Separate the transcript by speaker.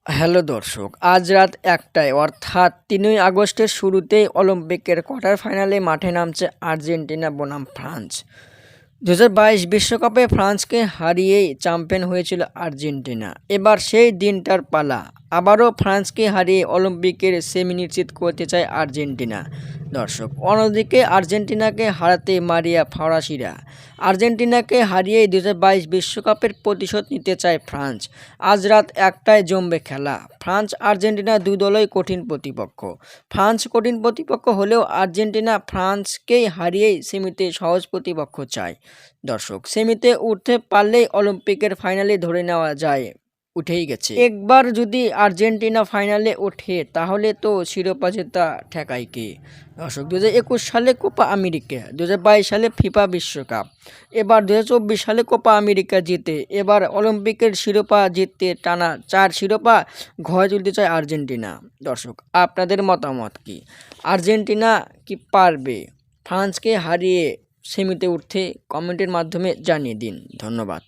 Speaker 1: Hello দর্শক, আজ রাত ১টায় অর্থাৎ ৩ই আগস্টের শুরুতেই অলিম্পিকের কোয়ার্টার ফাইনালে মাঠে নামছে আর্জেন্টিনা বনাম ফ্রান্স। ২০২২ বিশ্বকাপে ফ্রান্সকে হারিয়েই চ্যাম্পিয়ন হয়েছিল আর্জেন্টিনা। এবার সেই দিনটার পালা। আবারও ফ্রান্সকে হারিয়ে অলিম্পিকের সেমি নিশ্চিত করতে চায় আর্জেন্টিনা। দর্শক, অন্যদিকে আর্জেন্টিনাকে হারাতে মারিয়া ফরাসিরা। আর্জেন্টিনাকে হারিয়েই ২০২২ বিশ্বকাপের প্রতিশোধ নিতে চায় ফ্রান্স। আজ রাত ১টায় জমবে খেলা। ফ্রান্স আর্জেন্টিনা দুই দলই কঠিন প্রতিপক্ষ। ফ্রান্স কঠিন প্রতিপক্ষ হলেও আর্জেন্টিনা ফ্রান্সকেই হারিয়েই সেমিতে সহজ প্রতিপক্ষ চায়। দর্শক, সেমিতে উঠতে পারলেই অলিম্পিকের ফাইনালে ধরে নেওয়া যায় উঠেই গেছে। একবার যদি আর্জেন্টিনা ফাইনালে ওঠে তাহলে তো শিরোপা জেতা ঠেকায় কে? দর্শক, ২০২১ সালে কোপা আমেরিকা, ২০২২ সালে ফিফা বিশ্বকাপ, এবার ২০২৪ সালে কোপা আমেরিকা জিতে এবার অলিম্পিকের শিরোপা জিততে টানা ৪ শিরোপা ঘরে তুলতে চায় আর্জেন্টিনা। দর্শক, আপনাদের মতামত কি? আর্জেন্টিনা কি পারবে ফ্রান্সকে হারিয়ে সেমিতে উঠতে? কমেন্টের মাধ্যমে জানিয়ে দিন। ধন্যবাদ।